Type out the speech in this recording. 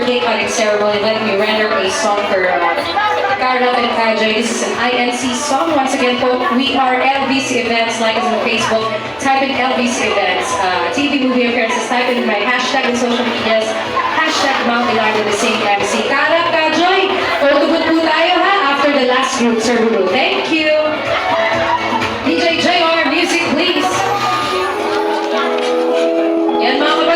birthday cutting ceremony, let me render a song for Carla and Kajay. This is an INC song. Once again po, we are LVC Events. Like us on Facebook. Type in LVC Events. TV movie appearances. Type in my hashtag in social medias. Hashtag Mount Ilardo the same MC. Carla, Kajay, photo po tayo ha after the last group, Sir Bulu. Thank you. DJ JR, music please. Yan mga kapatid.